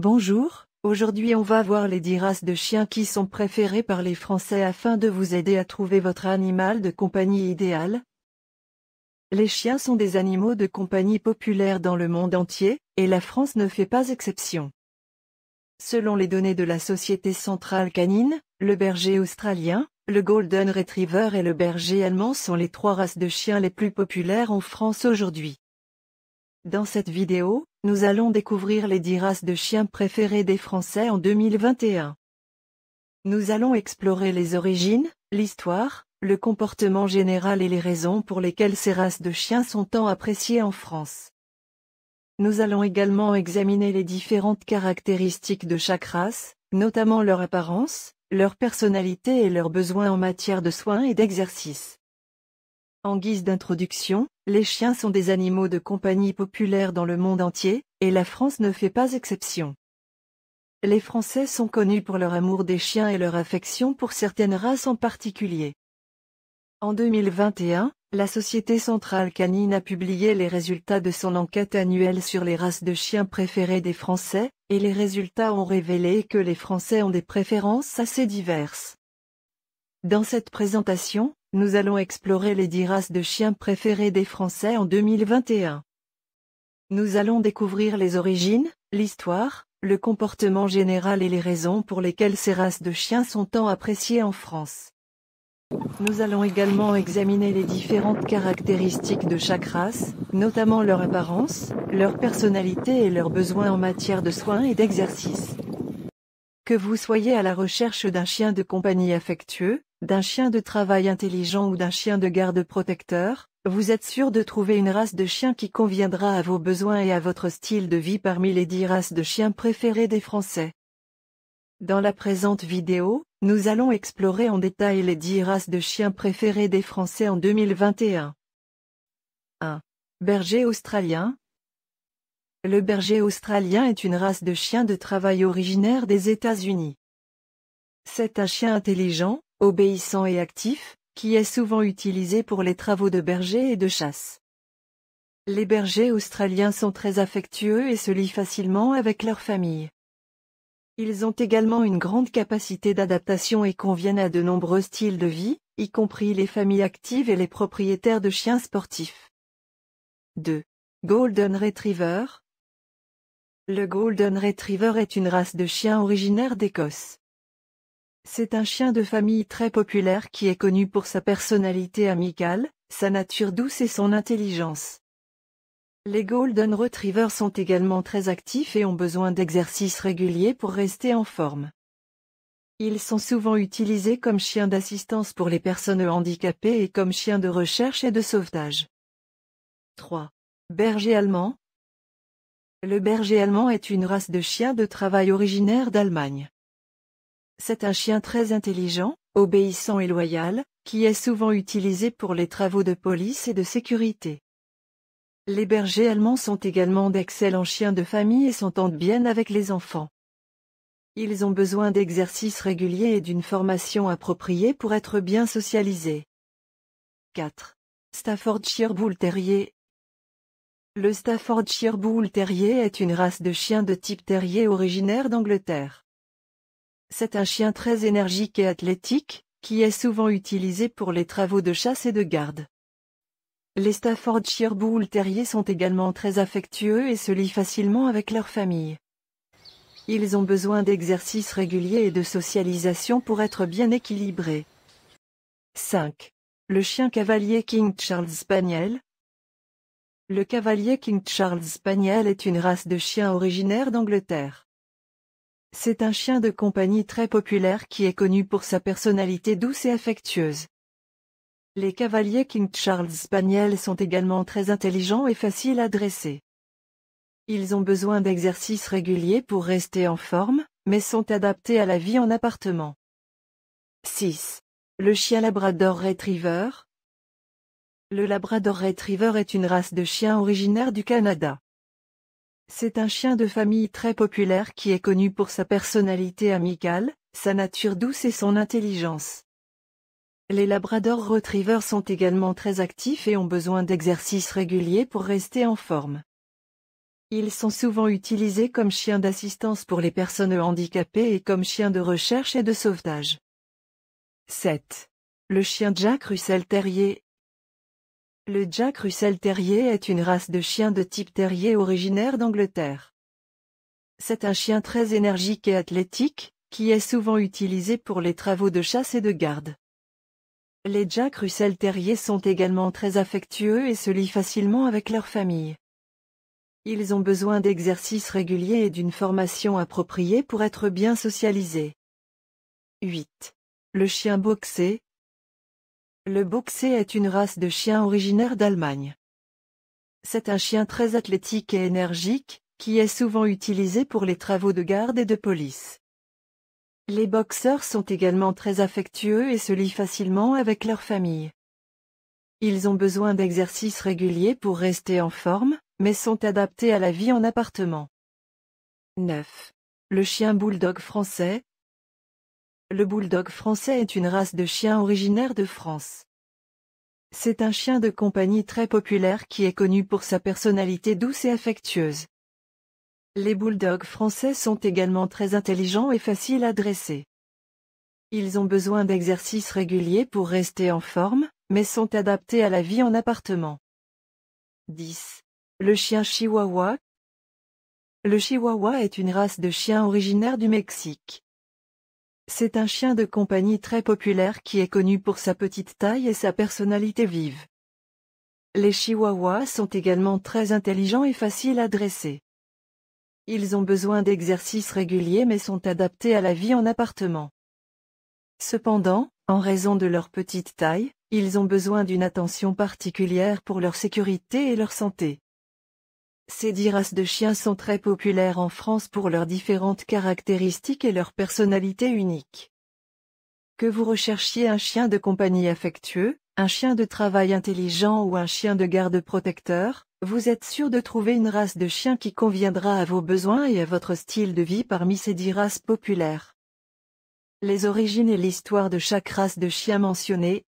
Bonjour, aujourd'hui on va voir les 10 races de chiens qui sont préférées par les Français afin de vous aider à trouver votre animal de compagnie idéal. Les chiens sont des animaux de compagnie populaires dans le monde entier, et la France ne fait pas exception. Selon les données de la Société Centrale Canine, le berger australien, le Golden Retriever et le berger allemand sont les 3 races de chiens les plus populaires en France aujourd'hui. Dans cette vidéo, nous allons découvrir les 10 races de chiens préférées des Français en 2021. Nous allons explorer les origines, l'histoire, le comportement général et les raisons pour lesquelles ces races de chiens sont tant appréciées en France. Nous allons également examiner les différentes caractéristiques de chaque race, notamment leur apparence, leur personnalité et leurs besoins en matière de soins et d'exercice. En guise d'introduction, les chiens sont des animaux de compagnie populaires dans le monde entier, et la France ne fait pas exception. Les Français sont connus pour leur amour des chiens et leur affection pour certaines races en particulier. En 2021, la Société Centrale Canine a publié les résultats de son enquête annuelle sur les races de chiens préférées des Français, et les résultats ont révélé que les Français ont des préférences assez diverses. Dans cette présentation, nous allons explorer les 10 races de chiens préférées des Français en 2021. Nous allons découvrir les origines, l'histoire, le comportement général et les raisons pour lesquelles ces races de chiens sont tant appréciées en France. Nous allons également examiner les différentes caractéristiques de chaque race, notamment leur apparence, leur personnalité et leurs besoins en matière de soins et d'exercice. Que vous soyez à la recherche d'un chien de compagnie affectueux, d'un chien de travail intelligent ou d'un chien de garde protecteur, vous êtes sûr de trouver une race de chien qui conviendra à vos besoins et à votre style de vie parmi les 10 races de chiens préférées des Français. Dans la présente vidéo, nous allons explorer en détail les 10 races de chiens préférées des Français en 2021. 1. Berger australien. Le berger australien est une race de chien de travail originaire des États-Unis. C'est un chien intelligent, obéissant et actif, qui est souvent utilisé pour les travaux de berger et de chasse. Les bergers australiens sont très affectueux et se lient facilement avec leur famille. Ils ont également une grande capacité d'adaptation et conviennent à de nombreux styles de vie, y compris les familles actives et les propriétaires de chiens sportifs. 2. Golden Retriever. Le Golden Retriever est une race de chien originaire d'Écosse. C'est un chien de famille très populaire qui est connu pour sa personnalité amicale, sa nature douce et son intelligence. Les Golden Retrievers sont également très actifs et ont besoin d'exercices réguliers pour rester en forme. Ils sont souvent utilisés comme chiens d'assistance pour les personnes handicapées et comme chiens de recherche et de sauvetage. 3. Berger allemand. Le berger allemand est une race de chien de travail originaire d'Allemagne. C'est un chien très intelligent, obéissant et loyal, qui est souvent utilisé pour les travaux de police et de sécurité. Les bergers allemands sont également d'excellents chiens de famille et s'entendent bien avec les enfants. Ils ont besoin d'exercices réguliers et d'une formation appropriée pour être bien socialisés. 4. Staffordshire Bull Terrier. Le Staffordshire Bull Terrier est une race de chien de type terrier originaire d'Angleterre. C'est un chien très énergique et athlétique, qui est souvent utilisé pour les travaux de chasse et de garde. Les Staffordshire Bull Terrier sont également très affectueux et se lient facilement avec leur famille. Ils ont besoin d'exercices réguliers et de socialisation pour être bien équilibrés. 5. Le chien cavalier King Charles Spaniel. Le cavalier King Charles Spaniel est une race de chien originaire d'Angleterre. C'est un chien de compagnie très populaire qui est connu pour sa personnalité douce et affectueuse. Les cavaliers King Charles Spaniel sont également très intelligents et faciles à dresser. Ils ont besoin d'exercices réguliers pour rester en forme, mais sont adaptés à la vie en appartement. 6. Le chien Labrador Retriever. Le Labrador Retriever est une race de chien originaire du Canada. C'est un chien de famille très populaire qui est connu pour sa personnalité amicale, sa nature douce et son intelligence. Les Labrador Retrievers sont également très actifs et ont besoin d'exercices réguliers pour rester en forme. Ils sont souvent utilisés comme chiens d'assistance pour les personnes handicapées et comme chiens de recherche et de sauvetage. 7. Le chien Jack Russell Terrier. Le Jack Russell Terrier est une race de chien de type terrier originaire d'Angleterre. C'est un chien très énergique et athlétique, qui est souvent utilisé pour les travaux de chasse et de garde. Les Jack Russell Terrier sont également très affectueux et se lient facilement avec leur famille. Ils ont besoin d'exercices réguliers et d'une formation appropriée pour être bien socialisés. 8. Le chien boxé. Le boxé est une race de chien originaire d'Allemagne. C'est un chien très athlétique et énergique, qui est souvent utilisé pour les travaux de garde et de police. Les boxeurs sont également très affectueux et se lient facilement avec leur famille. Ils ont besoin d'exercices réguliers pour rester en forme, mais sont adaptés à la vie en appartement. 9. Le chien bulldog français. Le bulldog français est une race de chien originaire de France. C'est un chien de compagnie très populaire qui est connu pour sa personnalité douce et affectueuse. Les bulldogs français sont également très intelligents et faciles à dresser. Ils ont besoin d'exercices réguliers pour rester en forme, mais sont adaptés à la vie en appartement. 10. Le chien chihuahua. Le chihuahua est une race de chien originaire du Mexique. C'est un chien de compagnie très populaire qui est connu pour sa petite taille et sa personnalité vive. Les chihuahuas sont également très intelligents et faciles à dresser. Ils ont besoin d'exercices réguliers mais sont adaptés à la vie en appartement. Cependant, en raison de leur petite taille, ils ont besoin d'une attention particulière pour leur sécurité et leur santé. Ces 10 races de chiens sont très populaires en France pour leurs différentes caractéristiques et leur personnalité unique. Que vous recherchiez un chien de compagnie affectueux, un chien de travail intelligent ou un chien de garde protecteur, vous êtes sûr de trouver une race de chien qui conviendra à vos besoins et à votre style de vie parmi ces 10 races populaires. Les origines et l'histoire de chaque race de chien mentionnée.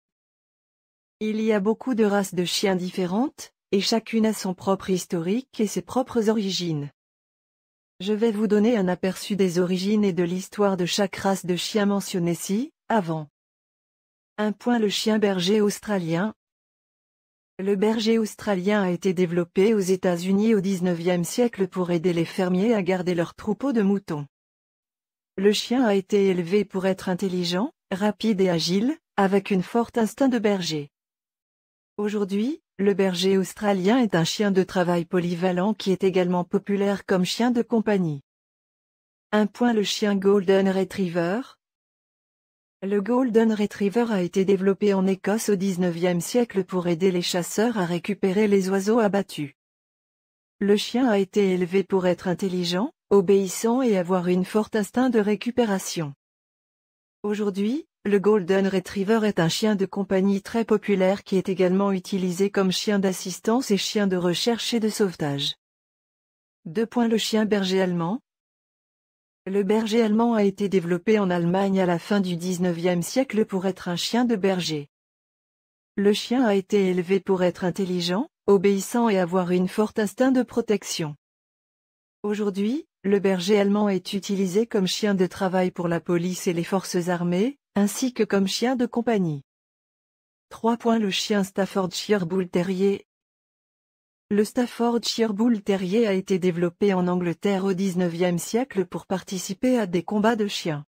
Il y a beaucoup de races de chiens différentes, et chacune a son propre historique et ses propres origines. Je vais vous donner un aperçu des origines et de l'histoire de chaque race de chien mentionnée ci, avant. 1. Le chien berger australien. Le berger australien a été développé aux États-Unis au XIXe siècle pour aider les fermiers à garder leurs troupeaux de moutons. Le chien a été élevé pour être intelligent, rapide et agile, avec un fort instinct de berger. Aujourd'hui, le berger australien est un chien de travail polyvalent qui est également populaire comme chien de compagnie. 1. Le chien Golden Retriever. Le Golden Retriever a été développé en Écosse au XIXe siècle pour aider les chasseurs à récupérer les oiseaux abattus. Le chien a été élevé pour être intelligent, obéissant et avoir un fort instinct de récupération. Aujourd'hui, le Golden Retriever est un chien de compagnie très populaire qui est également utilisé comme chien d'assistance et chien de recherche et de sauvetage. 2. Le chien berger allemand. Le berger allemand a été développé en Allemagne à la fin du XIXe siècle pour être un chien de berger. Le chien a été élevé pour être intelligent, obéissant et avoir un fort instinct de protection. Aujourd'hui, le berger allemand est utilisé comme chien de travail pour la police et les forces armées, ainsi que comme chien de compagnie. 3. Le chien Staffordshire Bull Terrier. Le Staffordshire Bull Terrier a été développé en Angleterre au XIXe siècle pour participer à des combats de chiens.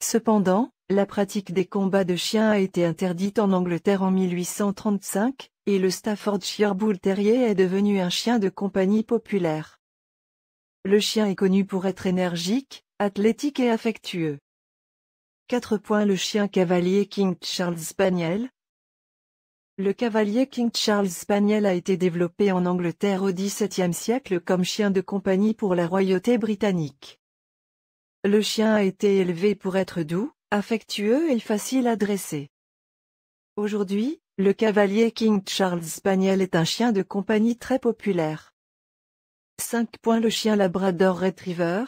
Cependant, la pratique des combats de chiens a été interdite en Angleterre en 1835, et le Staffordshire Bull Terrier est devenu un chien de compagnie populaire. Le chien est connu pour être énergique, athlétique et affectueux. 4. Le chien cavalier King Charles Spaniel. Le cavalier King Charles Spaniel a été développé en Angleterre au XVIIe siècle comme chien de compagnie pour la royauté britannique. Le chien a été élevé pour être doux, affectueux et facile à dresser. Aujourd'hui, le cavalier King Charles Spaniel est un chien de compagnie très populaire. 5. Le chien Labrador Retriever.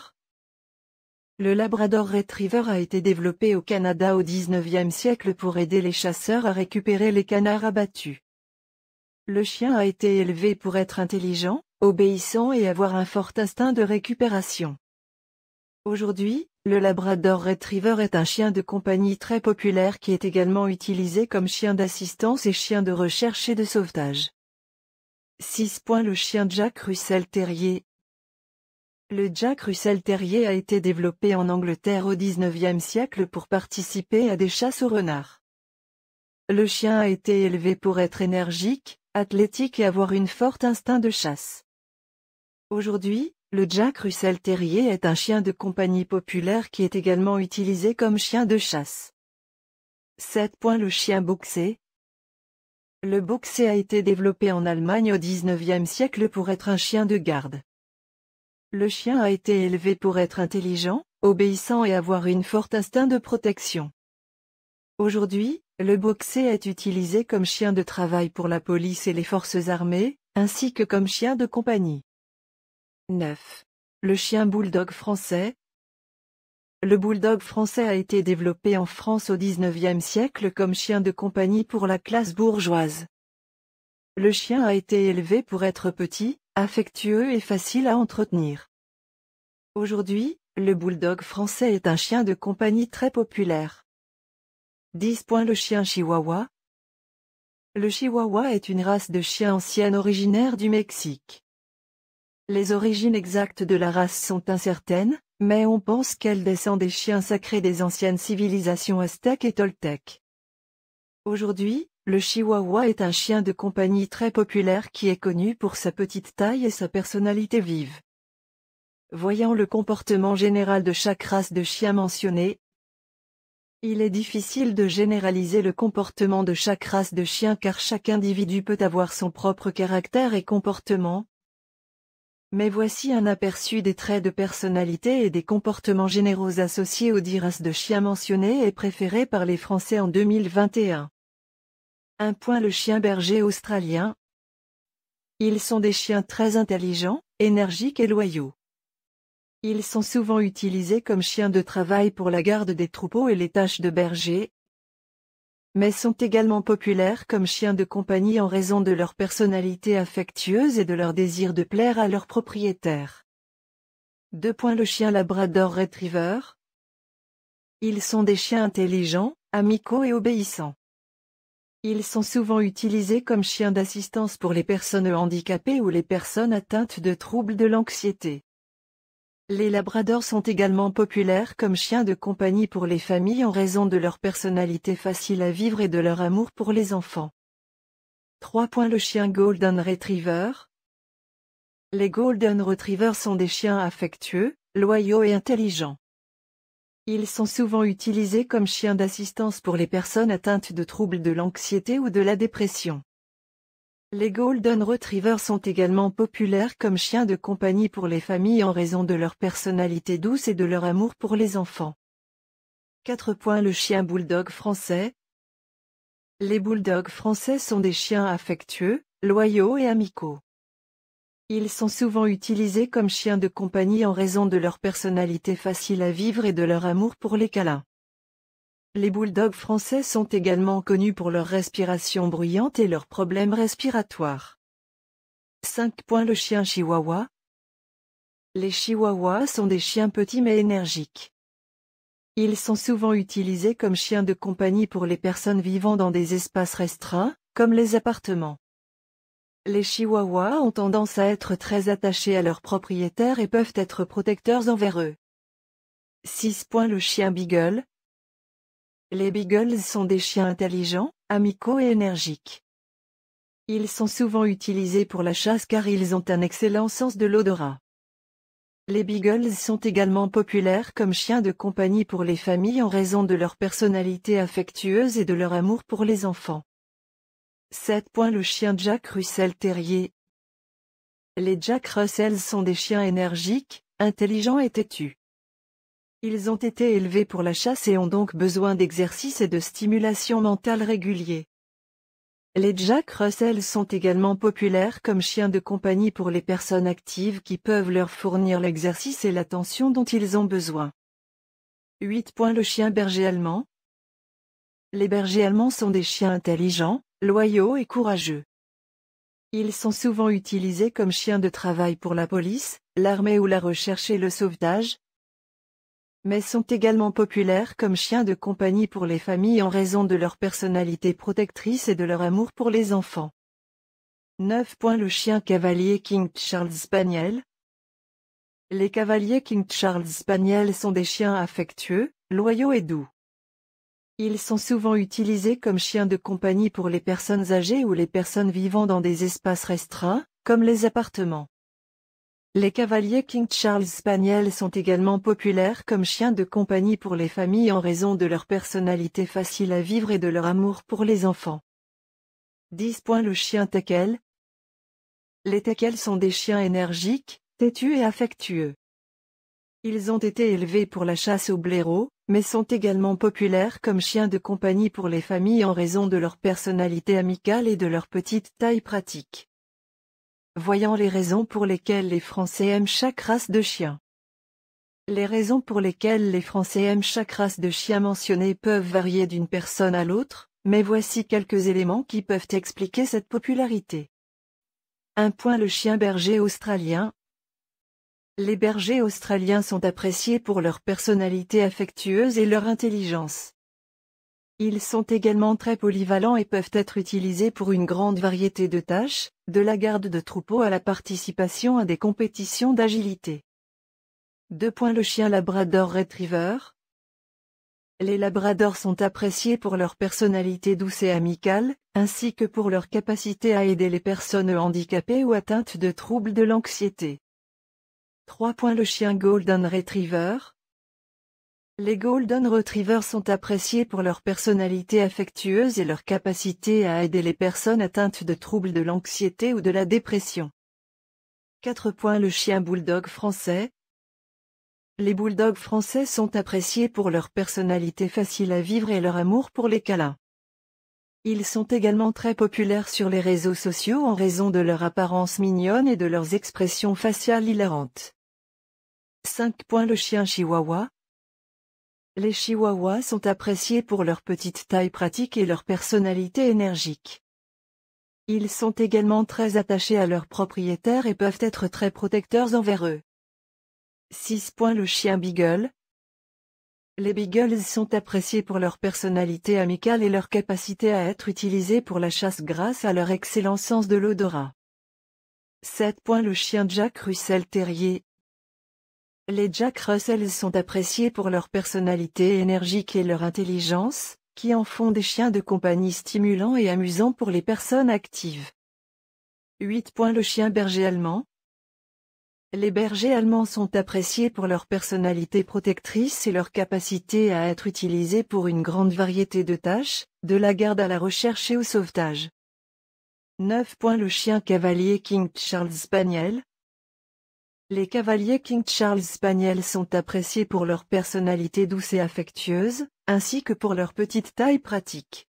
Le Labrador Retriever a été développé au Canada au XIXe siècle pour aider les chasseurs à récupérer les canards abattus. Le chien a été élevé pour être intelligent, obéissant et avoir un fort instinct de récupération. Aujourd'hui, le Labrador Retriever est un chien de compagnie très populaire qui est également utilisé comme chien d'assistance et chien de recherche et de sauvetage. 6. Le chien Jack Russell Terrier. Le Jack Russell Terrier a été développé en Angleterre au XIXe siècle pour participer à des chasses au renard. Le chien a été élevé pour être énergique, athlétique et avoir une forte instinct de chasse. Aujourd'hui, le Jack Russell Terrier est un chien de compagnie populaire qui est également utilisé comme chien de chasse. 7. Le chien Boxer. Le Boxer a été développé en Allemagne au XIXe siècle pour être un chien de garde. Le chien a été élevé pour être intelligent, obéissant et avoir une forte instinct de protection. Aujourd'hui, le Boxer est utilisé comme chien de travail pour la police et les forces armées, ainsi que comme chien de compagnie. 9. Le chien Bulldog français. Le Bulldog français a été développé en France au XIXe siècle comme chien de compagnie pour la classe bourgeoise. Le chien a été élevé pour être petit, affectueux et facile à entretenir. Aujourd'hui, le Bulldog français est un chien de compagnie très populaire. 10. Le chien Chihuahua. Le Chihuahua est une race de chien ancienne originaire du Mexique. Les origines exactes de la race sont incertaines, mais on pense qu'elle descend des chiens sacrés des anciennes civilisations aztèques et toltèques. Aujourd'hui, le Chihuahua est un chien de compagnie très populaire qui est connu pour sa petite taille et sa personnalité vive. Voyant le comportement général de chaque race de chien mentionnée, il est difficile de généraliser le comportement de chaque race de chien car chaque individu peut avoir son propre caractère et comportement. Mais voici un aperçu des traits de personnalité et des comportements généraux associés aux 10 races de chiens mentionnées et préférées par les Français en 2021. 1. Le chien berger australien. Ils sont des chiens très intelligents, énergiques et loyaux. Ils sont souvent utilisés comme chiens de travail pour la garde des troupeaux et les tâches de berger, mais sont également populaires comme chiens de compagnie en raison de leur personnalité affectueuse et de leur désir de plaire à leurs propriétaires. 2. Le chien Labrador Retriever. Ils sont des chiens intelligents, amicaux et obéissants. Ils sont souvent utilisés comme chiens d'assistance pour les personnes handicapées ou les personnes atteintes de troubles de l'anxiété. Les labradors sont également populaires comme chiens de compagnie pour les familles en raison de leur personnalité facile à vivre et de leur amour pour les enfants. 3. Le chien Golden Retriever. Les Golden Retrievers sont des chiens affectueux, loyaux et intelligents. Ils sont souvent utilisés comme chiens d'assistance pour les personnes atteintes de troubles de l'anxiété ou de la dépression. Les Golden Retrievers sont également populaires comme chiens de compagnie pour les familles en raison de leur personnalité douce et de leur amour pour les enfants. 4. Le chien Bulldog français. Les Bulldogs français sont des chiens affectueux, loyaux et amicaux. Ils sont souvent utilisés comme chiens de compagnie en raison de leur personnalité facile à vivre et de leur amour pour les câlins. Les bulldogs français sont également connus pour leur respiration bruyante et leurs problèmes respiratoires. 5. Le chien chihuahua. Les chihuahuas sont des chiens petits mais énergiques. Ils sont souvent utilisés comme chiens de compagnie pour les personnes vivant dans des espaces restreints, comme les appartements. Les chihuahuas ont tendance à être très attachés à leurs propriétaires et peuvent être protecteurs envers eux. 6. Le chien beagle. Les beagles sont des chiens intelligents, amicaux et énergiques. Ils sont souvent utilisés pour la chasse car ils ont un excellent sens de l'odorat. Les beagles sont également populaires comme chiens de compagnie pour les familles en raison de leur personnalité affectueuse et de leur amour pour les enfants. 7. Le chien Jack Russell Terrier. Les Jack Russell sont des chiens énergiques, intelligents et têtus. Ils ont été élevés pour la chasse et ont donc besoin d'exercice et de stimulation mentale réguliers. Les Jack Russell sont également populaires comme chiens de compagnie pour les personnes actives qui peuvent leur fournir l'exercice et l'attention dont ils ont besoin. 8. Le chien berger allemand. Les bergers allemands sont des chiens intelligents, loyaux et courageux. Ils sont souvent utilisés comme chiens de travail pour la police, l'armée ou la recherche et le sauvetage, mais sont également populaires comme chiens de compagnie pour les familles en raison de leur personnalité protectrice et de leur amour pour les enfants. 9. Le chien cavalier King Charles Spaniel. Les cavaliers King Charles Spaniel sont des chiens affectueux, loyaux et doux. Ils sont souvent utilisés comme chiens de compagnie pour les personnes âgées ou les personnes vivant dans des espaces restreints, comme les appartements. Les cavaliers King Charles Spaniel sont également populaires comme chiens de compagnie pour les familles en raison de leur personnalité facile à vivre et de leur amour pour les enfants. 10. Le chien teckel. Les teckels sont des chiens énergiques, têtus et affectueux. Ils ont été élevés pour la chasse au blaireau, mais sont également populaires comme chiens de compagnie pour les familles en raison de leur personnalité amicale et de leur petite taille pratique. Voyons les raisons pour lesquelles les Français aiment chaque race de chien. Les raisons pour lesquelles les Français aiment chaque race de chien mentionnée peuvent varier d'une personne à l'autre, mais voici quelques éléments qui peuvent expliquer cette popularité. 1. Le chien berger australien. Les bergers australiens sont appréciés pour leur personnalité affectueuse et leur intelligence. Ils sont également très polyvalents et peuvent être utilisés pour une grande variété de tâches, de la garde de troupeau à la participation à des compétitions d'agilité. 2. Le chien labrador retriever. Les labradors sont appréciés pour leur personnalité douce et amicale, ainsi que pour leur capacité à aider les personnes handicapées ou atteintes de troubles de l'anxiété. 3. Le chien golden retriever. Les golden retrievers sont appréciés pour leur personnalité affectueuse et leur capacité à aider les personnes atteintes de troubles de l'anxiété ou de la dépression. 4. Le chien bulldog français. Les bulldogs français sont appréciés pour leur personnalité facile à vivre et leur amour pour les câlins. Ils sont également très populaires sur les réseaux sociaux en raison de leur apparence mignonne et de leurs expressions faciales hilarantes. 5. Le chien chihuahua. Les chihuahuas sont appréciés pour leur petite taille pratique et leur personnalité énergique. Ils sont également très attachés à leurs propriétaires et peuvent être très protecteurs envers eux. 6. Le chien beagle. Les beagles sont appréciés pour leur personnalité amicale et leur capacité à être utilisés pour la chasse grâce à leur excellent sens de l'odorat. 7. Le chien Jack Russell Terrier. Les Jack Russell sont appréciés pour leur personnalité énergique et leur intelligence, qui en font des chiens de compagnie stimulants et amusants pour les personnes actives. 8. Le chien berger allemand. Les bergers allemands sont appréciés pour leur personnalité protectrice et leur capacité à être utilisés pour une grande variété de tâches, de la garde à la recherche et au sauvetage. 9. Le chien cavalier King Charles Spaniel. Les cavaliers King Charles Spaniel sont appréciés pour leur personnalité douce et affectueuse, ainsi que pour leur petite taille pratique.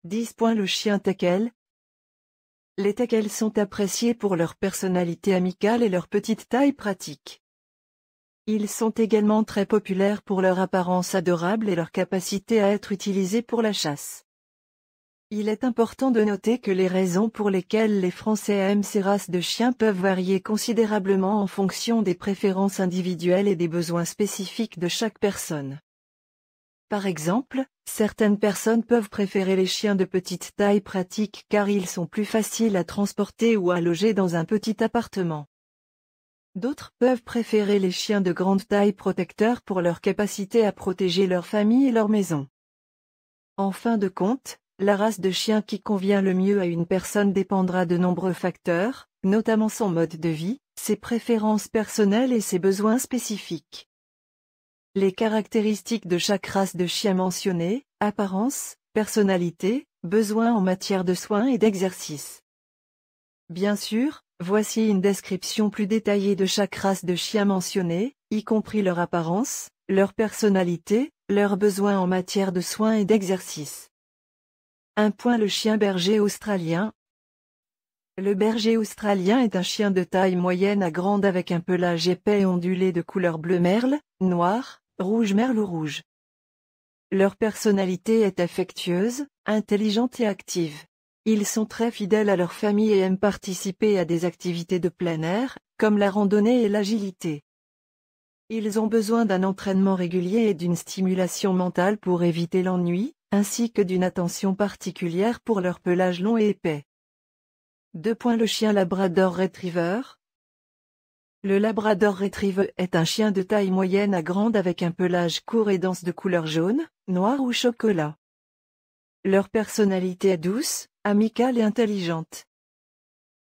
10. Le chien teckel. Les teckels sont appréciés pour leur personnalité amicale et leur petite taille pratique. Ils sont également très populaires pour leur apparence adorable et leur capacité à être utilisés pour la chasse. Il est important de noter que les raisons pour lesquelles les Français aiment ces races de chiens peuvent varier considérablement en fonction des préférences individuelles et des besoins spécifiques de chaque personne. Par exemple, certaines personnes peuvent préférer les chiens de petite taille pratique car ils sont plus faciles à transporter ou à loger dans un petit appartement. D'autres peuvent préférer les chiens de grande taille protecteurs pour leur capacité à protéger leur famille et leur maison. En fin de compte, la race de chien qui convient le mieux à une personne dépendra de nombreux facteurs, notamment son mode de vie, ses préférences personnelles et ses besoins spécifiques. Les caractéristiques de chaque race de chien mentionnée, apparence, personnalité, besoins en matière de soins et d'exercice. Bien sûr, voici une description plus détaillée de chaque race de chien mentionnée, y compris leur apparence, leur personnalité, leurs besoins en matière de soins et d'exercice. 1. Le chien berger australien. Le berger australien est un chien de taille moyenne à grande avec un pelage épais et ondulé de couleur bleu merle, noir, rouge merle ou rouge. Leur personnalité est affectueuse, intelligente et active. Ils sont très fidèles à leur famille et aiment participer à des activités de plein air, comme la randonnée et l'agilité. Ils ont besoin d'un entraînement régulier et d'une stimulation mentale pour éviter l'ennui, ainsi que d'une attention particulière pour leur pelage long et épais. 2. Le chien Labrador Retriever. Le Labrador Retriever est un chien de taille moyenne à grande avec un pelage court et dense de couleur jaune, noir ou chocolat. Leur personnalité est douce, amicale et intelligente.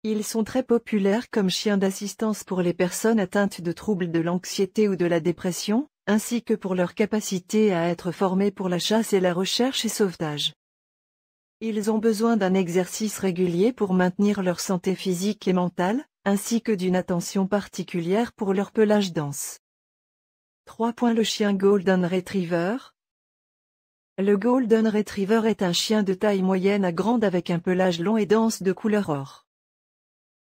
Ils sont très populaires comme chiens d'assistance pour les personnes atteintes de troubles de l'anxiété ou de la dépression, ainsi que pour leur capacité à être formés pour la chasse et la recherche et sauvetage. Ils ont besoin d'un exercice régulier pour maintenir leur santé physique et mentale, ainsi que d'une attention particulière pour leur pelage dense. 3. Le chien Golden Retriever. Le Golden Retriever est un chien de taille moyenne à grande avec un pelage long et dense de couleur or.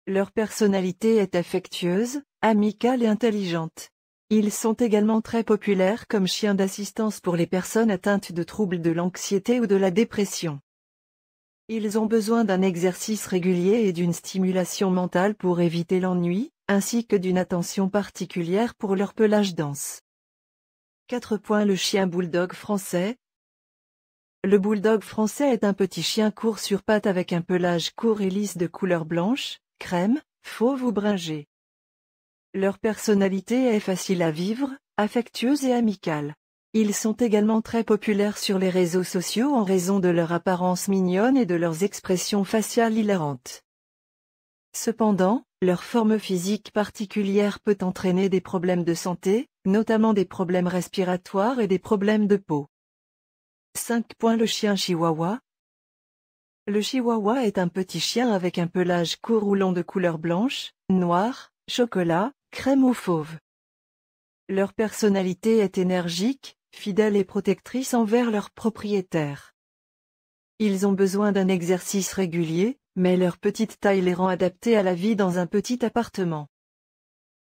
Leur personnalité est affectueuse, amicale et intelligente. Ils sont également très populaires comme chiens d'assistance pour les personnes atteintes de troubles de l'anxiété ou de la dépression. Ils ont besoin d'un exercice régulier et d'une stimulation mentale pour éviter l'ennui, ainsi que d'une attention particulière pour leur pelage dense. 4. Le chien Bulldog français. Le Bulldog français est un petit chien court sur pattes avec un pelage court et lisse de couleur blanche, crème, fauve ou bringée. Leur personnalité est facile à vivre, affectueuse et amicale. Ils sont également très populaires sur les réseaux sociaux en raison de leur apparence mignonne et de leurs expressions faciales hilarantes. Cependant, leur forme physique particulière peut entraîner des problèmes de santé, notamment des problèmes respiratoires et des problèmes de peau. 5. Le chien Chihuahua. Le Chihuahua est un petit chien avec un pelage court ou long de couleur blanche, noire, chocolat, crème ou fauve. Leur personnalité est énergique, fidèle et protectrice envers leurs propriétaires. Ils ont besoin d'un exercice régulier, mais leur petite taille les rend adaptés à la vie dans un petit appartement.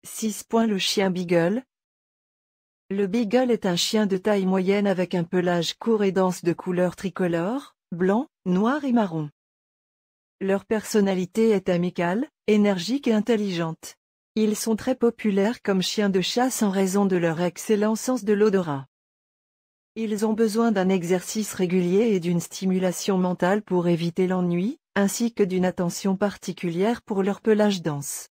6. Le chien Beagle. Le Beagle est un chien de taille moyenne avec un pelage court et dense de couleur tricolore, blanc, noir et marron. Leur personnalité est amicale, énergique et intelligente. Ils sont très populaires comme chiens de chasse en raison de leur excellent sens de l'odorat. Ils ont besoin d'un exercice régulier et d'une stimulation mentale pour éviter l'ennui, ainsi que d'une attention particulière pour leur pelage dense.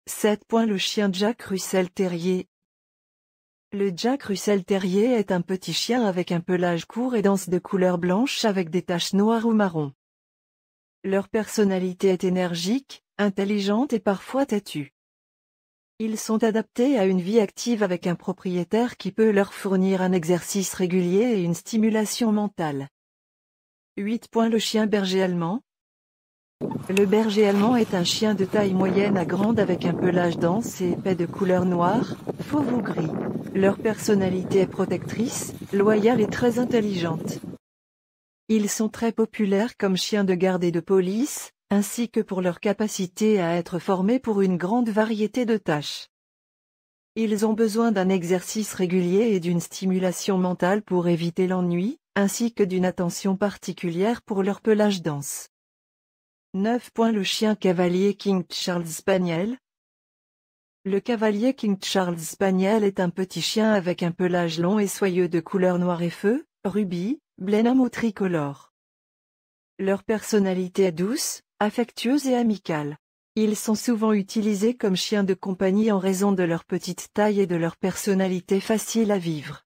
7. Le chien Jack Russell Terrier. Le Jack Russell Terrier est un petit chien avec un pelage court et dense de couleur blanche avec des taches noires ou marron. Leur personnalité est énergique, intelligente et parfois têtue. Ils sont adaptés à une vie active avec un propriétaire qui peut leur fournir un exercice régulier et une stimulation mentale. 8. Le chien berger allemand. Le berger allemand est un chien de taille moyenne à grande avec un pelage dense et épais de couleur noire, fauve ou gris. Leur personnalité est protectrice, loyale et très intelligente. Ils sont très populaires comme chiens de garde et de police, ainsi que pour leur capacité à être formés pour une grande variété de tâches. Ils ont besoin d'un exercice régulier et d'une stimulation mentale pour éviter l'ennui, ainsi que d'une attention particulière pour leur pelage dense. 9. Le chien cavalier King Charles Spaniel. Le cavalier King Charles Spaniel est un petit chien avec un pelage long et soyeux de couleur noir et feu, rubis, blenheim ou tricolore. Leur personnalité est douce, affectueuse et amicale. Ils sont souvent utilisés comme chiens de compagnie en raison de leur petite taille et de leur personnalité facile à vivre.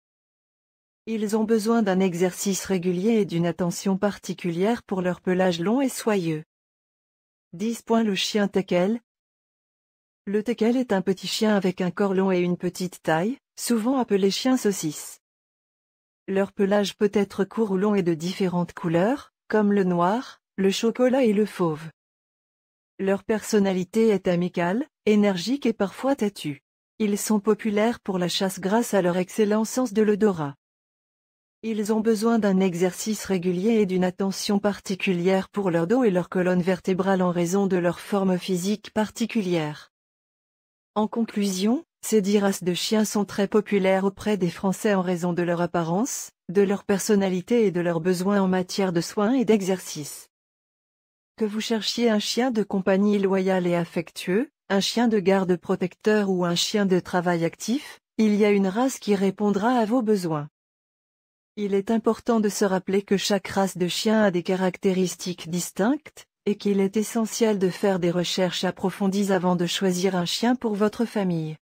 Ils ont besoin d'un exercice régulier et d'une attention particulière pour leur pelage long et soyeux. 10. Le chien teckel. Le teckel est un petit chien avec un corps long et une petite taille, souvent appelé chien saucisse. Leur pelage peut être court ou long et de différentes couleurs, comme le noir, le chocolat et le fauve. Leur personnalité est amicale, énergique et parfois têtue. Ils sont populaires pour la chasse grâce à leur excellent sens de l'odorat. Ils ont besoin d'un exercice régulier et d'une attention particulière pour leur dos et leur colonne vertébrale en raison de leur forme physique particulière. En conclusion, ces 10 races de chiens sont très populaires auprès des Français en raison de leur apparence, de leur personnalité et de leurs besoins en matière de soins et d'exercice. Que vous cherchiez un chien de compagnie loyal et affectueux, un chien de garde protecteur ou un chien de travail actif, il y a une race qui répondra à vos besoins. Il est important de se rappeler que chaque race de chien a des caractéristiques distinctes, et qu'il est essentiel de faire des recherches approfondies avant de choisir un chien pour votre famille.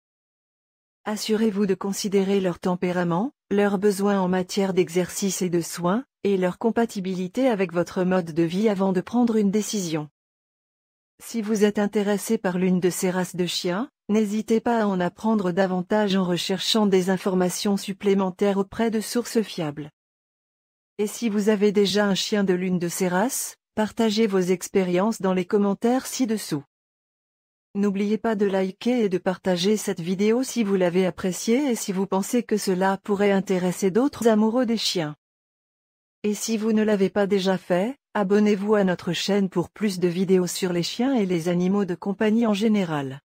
Assurez-vous de considérer leur tempérament, leurs besoins en matière d'exercice et de soins, et leur compatibilité avec votre mode de vie avant de prendre une décision. Si vous êtes intéressé par l'une de ces races de chiens, n'hésitez pas à en apprendre davantage en recherchant des informations supplémentaires auprès de sources fiables. Et si vous avez déjà un chien de l'une de ces races, partagez vos expériences dans les commentaires ci-dessous. N'oubliez pas de liker et de partager cette vidéo si vous l'avez appréciée et si vous pensez que cela pourrait intéresser d'autres amoureux des chiens. Et si vous ne l'avez pas déjà fait, abonnez-vous à notre chaîne pour plus de vidéos sur les chiens et les animaux de compagnie en général.